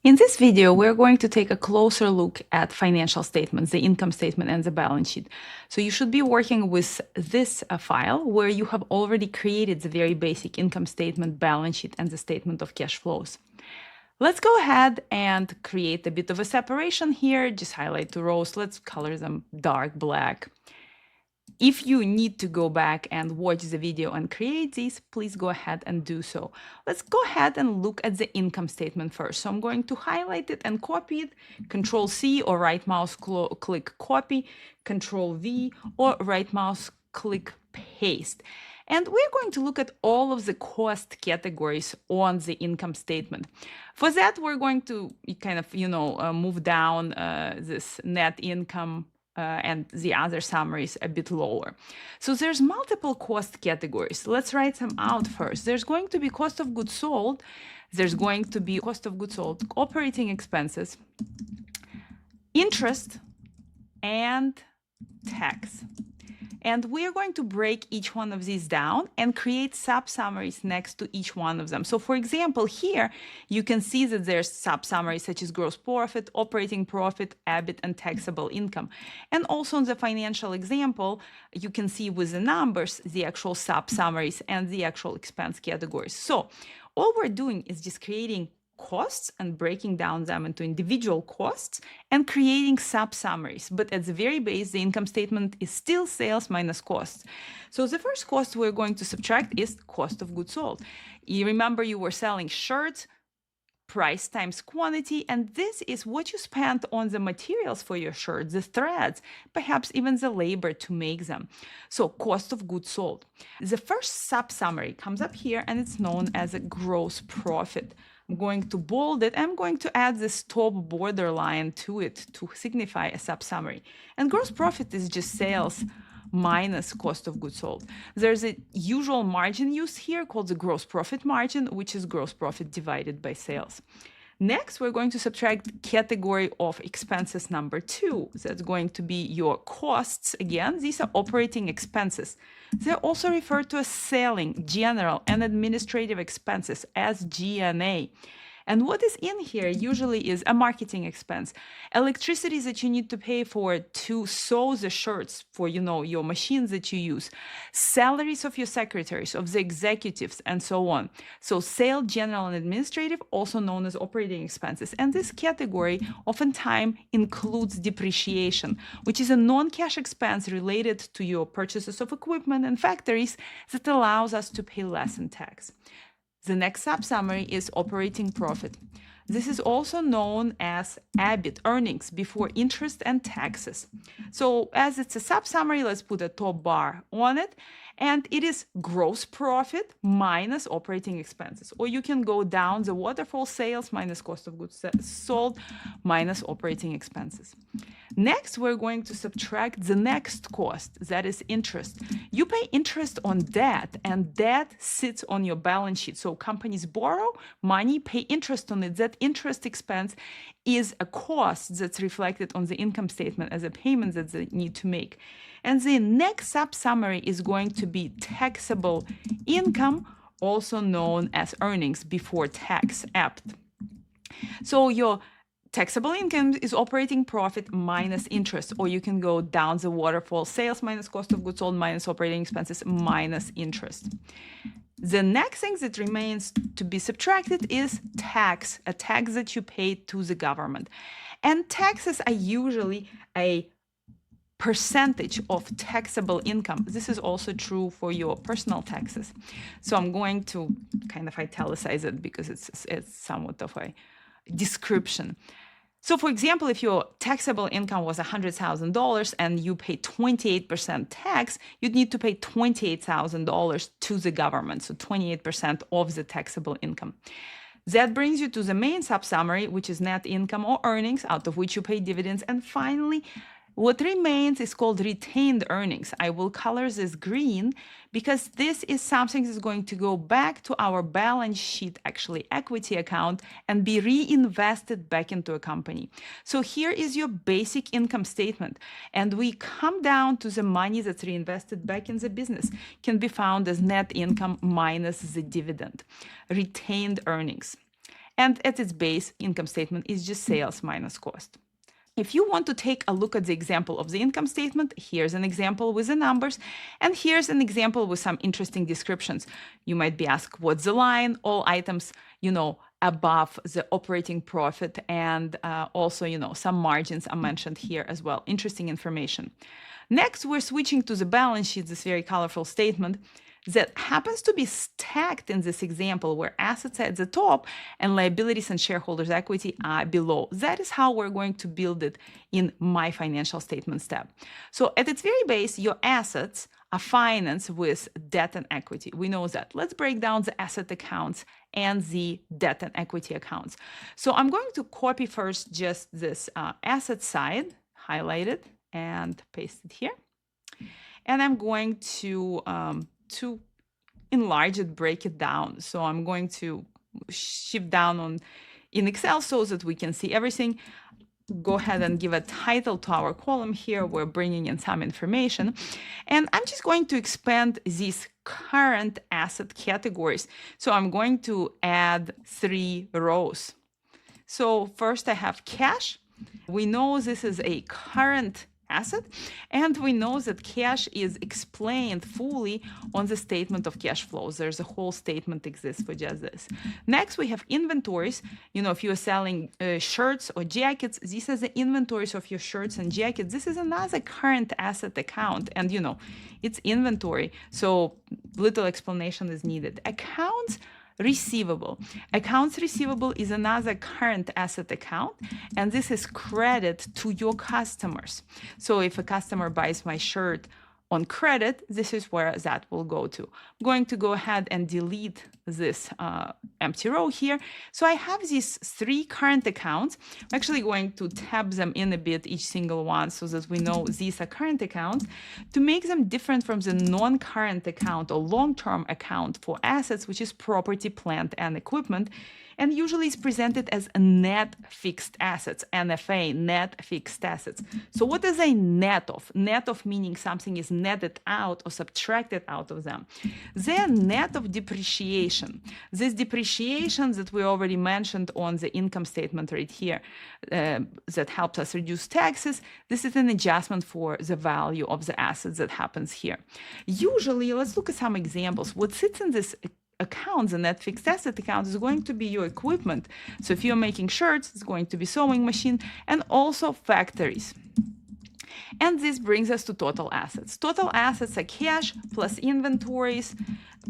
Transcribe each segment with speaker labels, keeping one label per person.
Speaker 1: In this video, we're going to take a closer look at financial statements, the income statement and the balance sheet. So you should be working with this file where you have already created the very basic income statement, balance sheet, and the statement of cash flows. Let's go ahead and create a bit of a separation here. Just highlight two rows. Let's color them dark black. If you need to go back and watch the video and create these, please go ahead and do so. Let's go ahead and look at the income statement first. So I'm going to highlight it and copy it, Control C or right mouse click copy, Control V or right mouse click paste. And we're going to look at all of the cost categories on the income statement. For that, we're going to kind of, move down this net income and the other summaries a bit lower. So there's multiple cost categories. Let's write them out first. There's going to be cost of goods sold. There's going to be cost of goods sold, operating expenses, interest, and tax. And we're going to break each one of these down and create sub-summaries next to each one of them. So for example, here you can see that there's sub-summaries such as gross profit, operating profit, EBIT, and taxable income. And also in the financial example, you can see with the numbers, the actual sub-summaries and the actual expense categories. So all we're doing is just creating costs and breaking down them into individual costs and creating sub-summaries. But at the very base, the income statement is still sales minus costs. So the first cost we're going to subtract is cost of goods sold. You remember you were selling shirts, price times quantity, and this is what you spent on the materials for your shirts, the threads, perhaps even the labor to make them. So cost of goods sold. The first sub-summary comes up here and it's known as a gross profit. I'm going to bold it. I'm going to add this top border line to it to signify a sub-summary. And gross profit is just sales minus cost of goods sold. There's a usual margin used here called the gross profit margin, which is gross profit divided by sales. Next, we're going to subtract category of expenses number 2. That's going to be your costs. Again, these are operating expenses. They're also referred to as selling, general, and administrative expenses as G&A. And what is in here usually is a marketing expense, electricity that you need to pay for to sew the shirts for, your machines that you use, salaries of your secretaries, of the executives, and so on. So sale, general, and administrative, also known as operating expenses. And this category oftentimes includes depreciation, which is a non-cash expense related to your purchases of equipment and factories that allows us to pay less in tax. The next sub-summary is operating profit. This is also known as EBIT, earnings before interest and taxes. So as it's a sub-summary, let's put a top bar on it. And it is gross profit minus operating expenses. Or you can go down the waterfall, sales minus cost of goods sold minus operating expenses. Next, we're going to subtract the next cost, that is interest. You pay interest on debt, and debt sits on your balance sheet. So companies borrow money, pay interest on it. That interest expense is a cost that's reflected on the income statement as a payment that they need to make. And the next sub-summary is going to be taxable income, also known as earnings before tax, EBT. So your taxable income is operating profit minus interest, or you can go down the waterfall, sales minus cost of goods sold minus operating expenses minus interest. The next thing that remains to be subtracted is tax, a tax that you pay to the government. And taxes are usually a percentage of taxable income. This is also true for your personal taxes. So I'm going to kind of italicize it because it's somewhat of a description. So for example, if your taxable income was $100,000 and you pay 28% tax, you'd need to pay $28,000 to the government, so 28% of the taxable income. That brings you to the main sub-summary, which is net income or earnings, out of which you pay dividends. And finally, what remains is called retained earnings. I will color this green because this is something that's going to go back to our balance sheet, actually equity account, and be reinvested back into a company. So here is your basic income statement. And we come down to the money that's reinvested back in the business, can be found as net income minus the dividend, retained earnings. And at its base, income statement is just sales minus cost. If you want to take a look at the example of the income statement, here's an example with the numbers, and here's an example with some interesting descriptions. You might be asked, what's the line? All items, above the operating profit, and also, some margins are mentioned here as well. Interesting information. Next, we're switching to the balance sheet, this very colorful statement that happens to be stacked in this example where assets are at the top and liabilities and shareholders' equity are below. That is how we're going to build it in my financial statement step. So at its very base, your assets are financed with debt and equity. We know that. Let's break down the asset accounts and the debt and equity accounts. So I'm going to copy first just this asset side, highlight it, and paste it here. And I'm going to enlarge it, break it down. So I'm going to shift down in Excel so that we can see everything. Go ahead and give a title to our column here. We're bringing in some information. And I'm just going to expand these current asset categories. So I'm going to add 3 rows. So first I have cash. We know this is a current asset, and we know that cash is explained fully on the statement of cash flows. There's a whole statement exists for just this. Next, we have inventories. If you're selling shirts or jackets, these are the inventories of your shirts and jackets. This is another current asset account, and it's inventory, so little explanation is needed. Accounts receivable. Accounts receivable is another current asset account, and this is credit to your customers. So if a customer buys my shirt on credit, this is where that will go to. I'm going to go ahead and delete this empty row here. So I have these 3 current accounts. I'm actually going to tab them in a bit, each single one, so that we know these are current accounts, to make them different from the non-current account or long-term account for assets, which is property, plant, and equipment. And usually is presented as a net fixed assets, NFA, net fixed assets. So what is a net of? Net of meaning something is netted out or subtracted out of them. They're net of depreciation. This depreciation that we already mentioned on the income statement right here, that helps us reduce taxes, this is an adjustment for the value of the assets that happens here. Usually, let's look at some examples. What sits in this accounts, and net fixed asset account, is going to be your equipment. So if you're making shirts, it's going to be sewing machine, and also factories. And this brings us to total assets. Total assets are cash plus inventories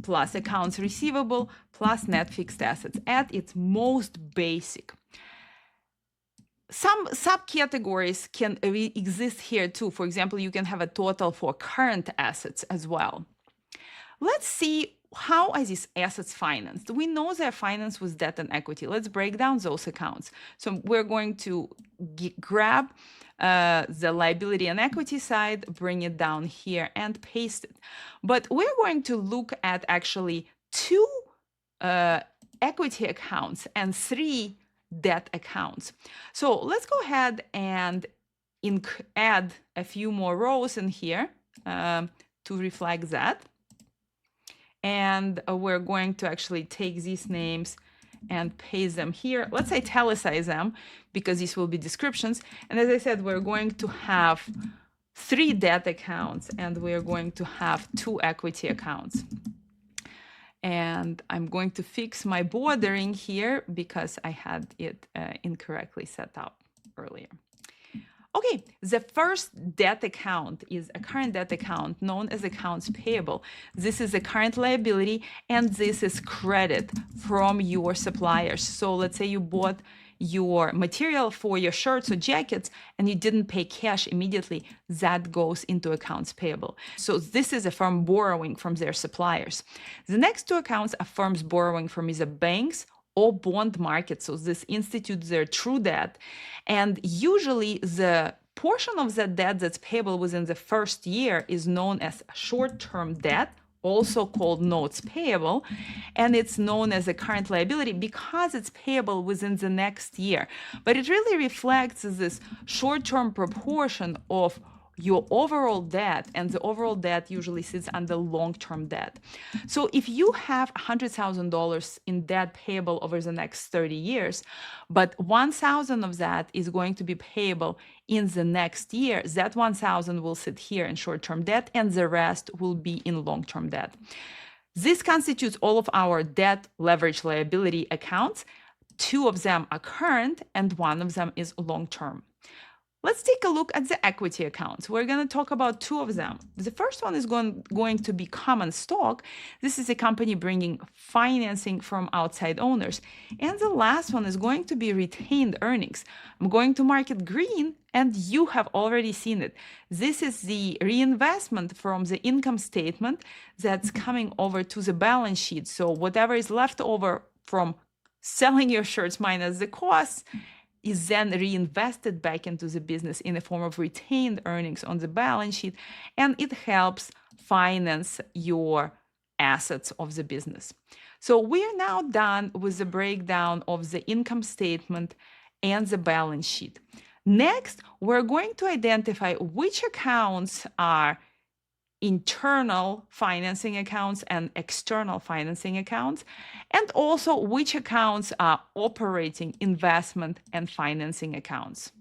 Speaker 1: plus accounts receivable plus net fixed assets at its most basic. Some subcategories can exist here too. For example, you can have a total for current assets as well. Let's see, how are these assets financed? We know they're financed with debt and equity. Let's break down those accounts. So we're going to grab the liability and equity side, bring it down here and paste it. But we're going to look at actually 2 equity accounts and 3 debt accounts. So let's go ahead and add a few more rows in here to reflect that. And we're going to actually take these names and paste them here. Let's italicize them because these will be descriptions. And as I said, we're going to have 3 debt accounts and we're going to have 2 equity accounts. And I'm going to fix my bordering here because I had it incorrectly set up earlier. Okay, the first debt account is a current debt account known as accounts payable. This is a current liability, and this is credit from your suppliers. So let's say you bought your material for your shirts or jackets and you didn't pay cash immediately, that goes into accounts payable. So this is a firm borrowing from their suppliers. The next 2 accounts are firms borrowing from either banks or bond market. So this institutes their true debt. And usually the portion of that debt that's payable within the first year is known as short-term debt, also called notes payable, and it's known as a current liability because it's payable within the next year. But it really reflects this short-term proportion of your overall debt, and the overall debt usually sits under long-term debt. So if you have $100,000 in debt payable over the next 30 years, but 1,000 of that is going to be payable in the next year, that 1,000 will sit here in short-term debt, and the rest will be in long-term debt. This constitutes all of our debt leverage liability accounts. 2 of them are current, and 1 of them is long-term. Let's take a look at the equity accounts. We're going to talk about 2 of them. The first one is going to be common stock. This is a company bringing financing from outside owners. And the last one is going to be retained earnings. I'm going to mark it green, and you have already seen it. This is the reinvestment from the income statement that's coming over to the balance sheet. So whatever is left over from selling your shirts minus the costs is then reinvested back into the business in the form of retained earnings on the balance sheet, and it helps finance your assets of the business. So we are now done with the breakdown of the income statement and the balance sheet. Next, we're going to identify which accounts are internal financing accounts and external financing accounts, and also which accounts are operating investment and financing accounts.